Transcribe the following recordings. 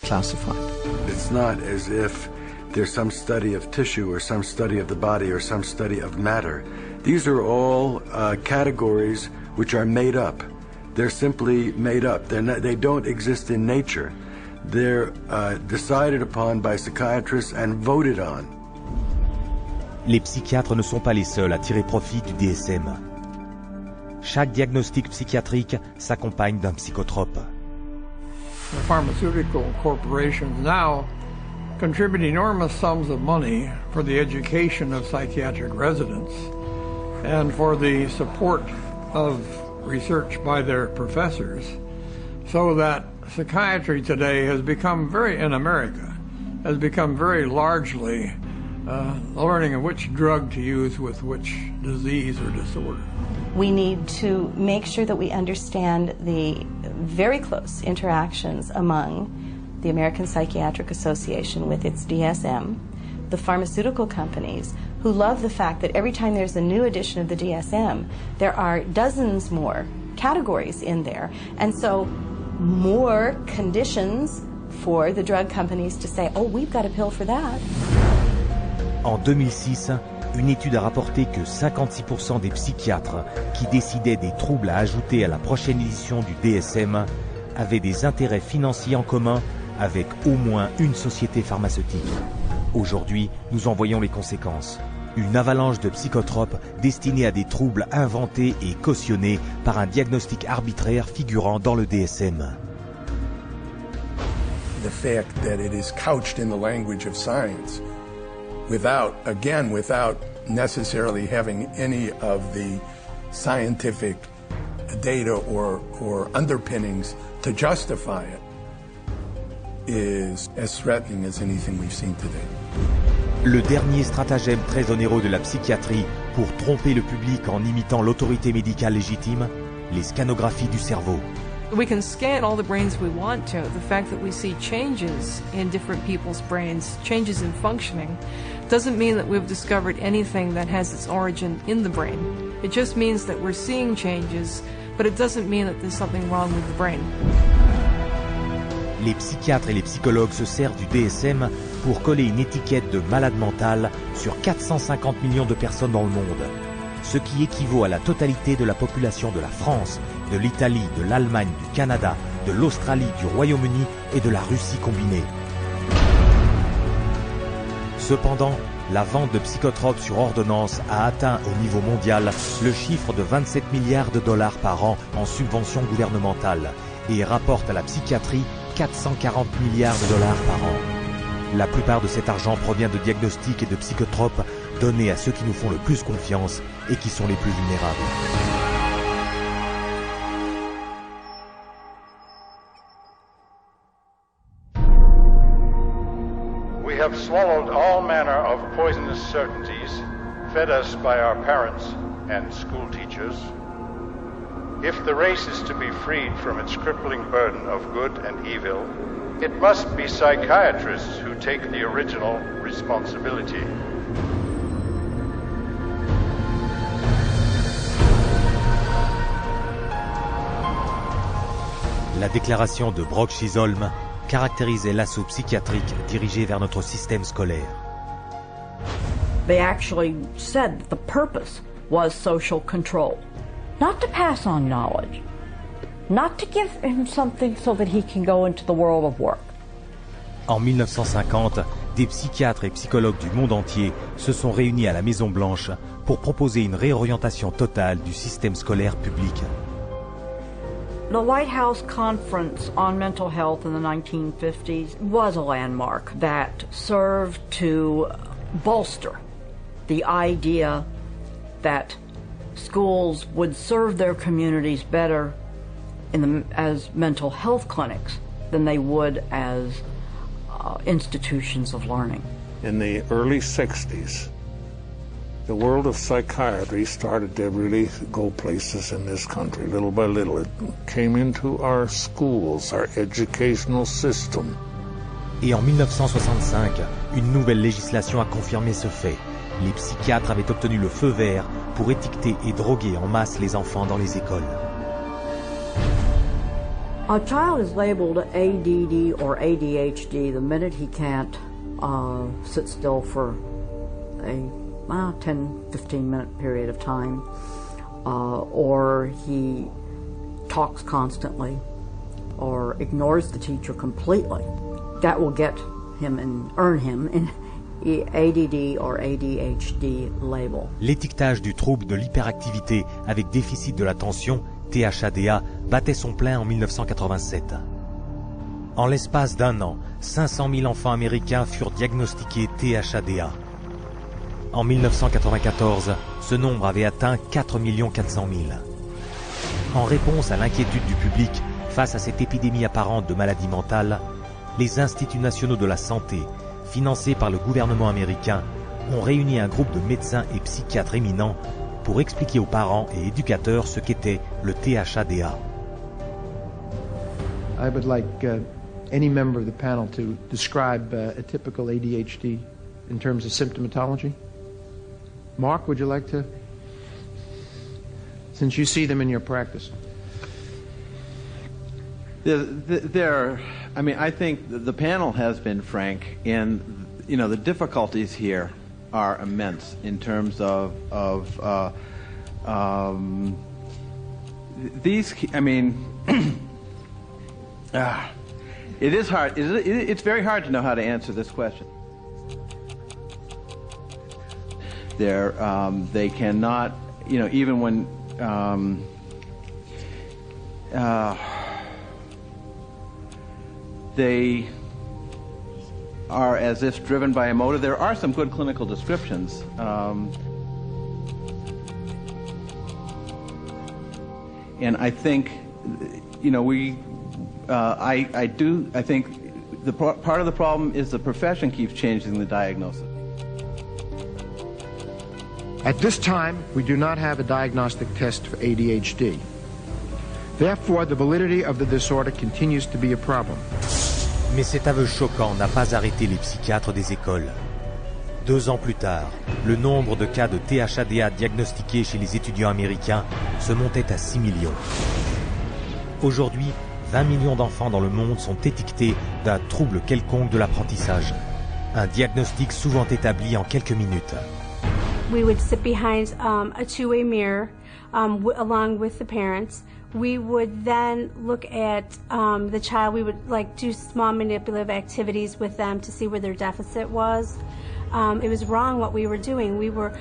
classified. It's not as if there's some study of tissue or some study of the body or some study of matter. These are all categories which are made up. They're simply made up. They don't exist in nature. They're decided upon by psychiatrists and voted on. Les psychiatres ne sont pas les seuls à tirer profit du DSM. Chaque diagnostic psychiatrique s'accompagne d'un psychotrope. The pharmaceutical corporations now contribute enormous sums of money for the education of psychiatric residents and for the support of research by their professors, so that psychiatry today has become in America, has become very largely learning of which drug to use with which disease or disorder. We need to make sure that we understand the very close interactions among the American Psychiatric Association with its DSM, the pharmaceutical companies, who love the fact that every time there's a new edition of the DSM, there are dozens more categories in there, and so more conditions for the drug companies to say, oh, we've got a pill for that. En 2006, une étude a rapporté que 56% des psychiatres qui décidaient des troubles à ajouter à la prochaine édition du DSM avaient des intérêts financiers en commun avec au moins une société pharmaceutique. Aujourd'hui, nous en voyons les conséquences. Une avalanche de psychotropes destinés à des troubles inventés et cautionnés par un diagnostic arbitraire figurant dans le DSM. The fact that it is couched in the language of science, without necessarily having any of the scientific data or underpinnings to justify it, is as threatening as anything we've seen today. Le dernier stratagème très onéreux de la psychiatrie pour tromper le public en imitant l'autorité médicale légitime, les scanographies du cerveau. We can scan all the brains we want to. The fact that we see changes in different people's brains, changes in functioning, doesn't mean that we've discovered anything that has its origin in the brain. It just means that we're seeing changes, but it doesn't mean that there's something wrong with the brain. Les psychiatres et les psychologues se servent du DSM pour coller une étiquette de malade mental sur 450 millions de personnes dans le monde, ce qui équivaut à la totalité de la population de la France, de l'Italie, de l'Allemagne, du Canada, de l'Australie, du Royaume-Uni et de la Russie combinée. Cependant, la vente de psychotropes sur ordonnance a atteint au niveau mondial le chiffre de 27 milliards de dollars par an en subventions gouvernementales et rapporte à la psychiatrie 440 milliards de dollars par an. La plupart de cet argent provient de diagnostics et de psychotropes donnés à ceux qui nous font le plus confiance et qui sont les plus vulnérables. We have swallowed all manner of poisonous certainties fed us by our parents and school teachers. If the race is to be freed from its crippling burden of good and evil, it must be psychiatrists who take the original responsibility. La déclaration de Brock-Chisholm caractérisait l'assaut psychiatrique dirigé vers notre système scolaire. They actually said that the purpose was social control. Not to pass on knowledge, not to give him something so that he can go into the world of work. En 1950, des psychiatres et psychologues du monde entier se sont réunis à la Maison Blanche pour proposer une réorientation totale du système scolaire public. The White House Conference on Mental Health in the 1950s was a landmark that served to bolster the idea that schools would serve their communities better as mental health clinics than they would as institutions of learning. In the early 60s, the world of psychiatry started to really go places in this country. Little by little, it came into our schools, our educational system. Et en 1965, une nouvelle législation a confirmé ce fait. Les psychiatres avaient obtenu le feu vert pour étiqueter et droguer en masse les enfants dans les écoles. A child is labeled ADD or ADHD the minute he can't sit still for a 10-15 minute period of time, or he talks constantly or ignores the teacher completely. That will get him and earn him an ADD or ADHD label. L'étiquetage du trouble de l'hyperactivité avec déficit de l'attention, THADA, battait son plein en 1987. En l'espace d'un an, 500 000 enfants américains furent diagnostiqués THADA. En 1994, ce nombre avait atteint 4 400 000. En réponse à l'inquiétude du public face à cette épidémie apparente de maladies mentales, les Instituts nationaux de la santé, financés par le gouvernement américain, ont réuni un groupe de médecins et psychiatres éminents pour expliquer aux parents et éducateurs ce qu'était le THADA. I would like any member of the panel to describe a typical ADHD in terms of symptomatology. Mark, would you like to? Since you see them in your practice. I think the panel has been frank, and the difficulties here are immense in terms of these. It is hard. It's very hard to know how to answer this question. They cannot, even when they are as if driven by a motive. There are some good clinical descriptions. And I think, I think part of the problem is the profession keeps changing the diagnosis. At this time, we do not have a diagnostic test for ADHD. Therefore, the validity of the disorder continues to be a problem. Mais cet aveu choquant n'a pas arrêté les psychiatres des écoles. 2 ans plus tard, le nombre de cas de THADA diagnostiqués chez les étudiants américains se montait à 6 millions. Aujourd'hui, 20 millions d'enfants dans le monde sont étiquetés d'un trouble quelconque de l'apprentissage. Un diagnostic souvent établi en quelques minutes. We would sit behind a two-way mirror along with the parents. We would then look at the child. We would do small manipulative activities with them to see where their deficit was. It was wrong what we were doing. We were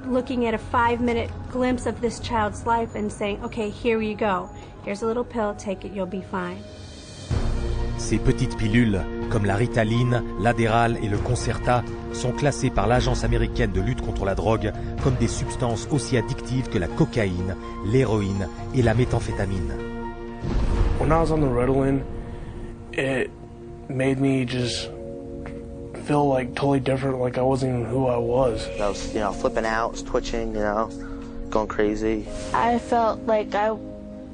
looking at a 5-minute glimpse of this child's life and saying, okay, here you go. Here's a little pill, take it, you'll be fine. Ces petites pilules, comme la Ritaline, l'Adderall et le Concerta, sont classées par l'Agence américaine de lutte contre la drogue comme des substances aussi addictives que la cocaïne, l'héroïne et la méthamphétamine. When I was on the Ritalin, it made me just feel totally different, like I wasn't even who I was. I was, flipping out, was twitching, going crazy. I felt like I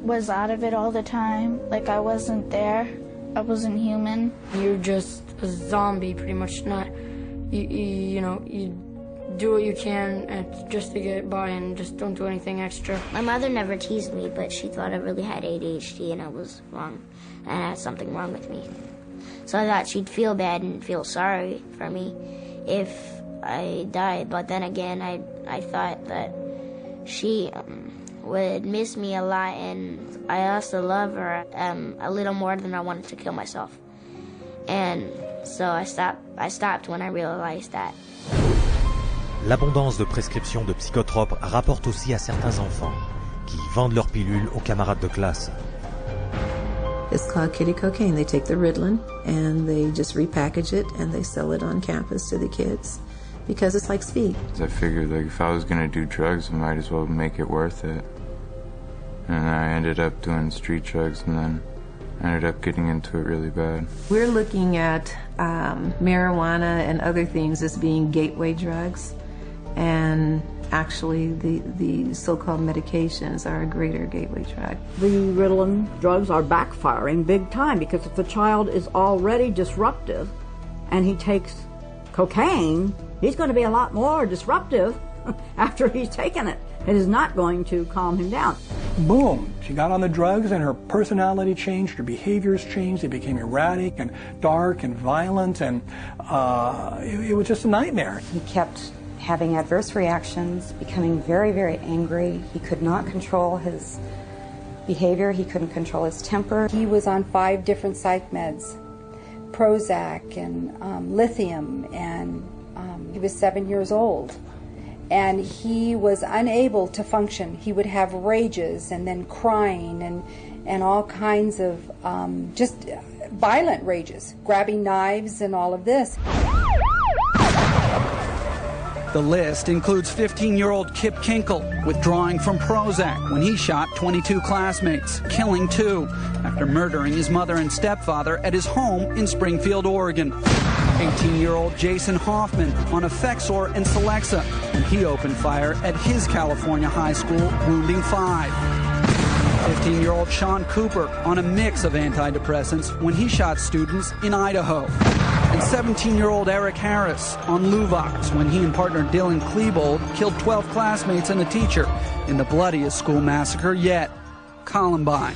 was out of it all the time, like I wasn't there. I wasn't human. You're just a zombie, pretty much. You do what you can just to get by and just don't do anything extra. My mother never teased me, but she thought I really had ADHD and I was wrong. And I had something wrong with me. So I thought she'd feel bad and feel sorry for me if I died. But then again, I thought that she would miss me a lot, and I also love her a little more than I wanted to kill myself. And so I stopped when I realized that. L'abondance de prescriptions de psychotropes rapporte aussi à certains enfants qui vendent leurs pilules aux camarades de classe. It's called kitty cocaine. They take the Ritalin and they just repackage it and they sell it on campus to the kids because it's like speed. I figured if I was going to do drugs, I might as well make it worth it. And I ended up doing street drugs, and then I ended up getting into it really bad. We're looking at marijuana and other things as being gateway drugs, and actually the so-called medications are a greater gateway drug. The Ritalin drugs are backfiring big time because if the child is already disruptive and he takes cocaine, he's going to be a lot more disruptive after he's taken it. It is not going to calm him down. boom, she got on the drugs and her personality changed, her behaviors changed, they became erratic and dark and violent, and it was just a nightmare. He kept having adverse reactions, becoming very, very angry. He could not control his behavior, he couldn't control his temper. He was on 5 different psych meds, Prozac and lithium, and he was 7 years old. And he was unable to function. He would have rages and then crying and all kinds of just violent rages, grabbing knives and all of this. The list includes 15-year-old Kip Kinkle withdrawing from Prozac when he shot 22 classmates, killing 2 after murdering his mother and stepfather at his home in Springfield, Oregon. 18-year-old Jason Hoffman on Effexor and Celexa when he opened fire at his California high school, wounding 5. 15-year-old Sean Cooper on a mix of antidepressants when he shot students in Idaho. And 17-year-old Eric Harris on Luvox when he and partner Dylan Klebold killed 12 classmates and a teacher in the bloodiest school massacre yet, Columbine.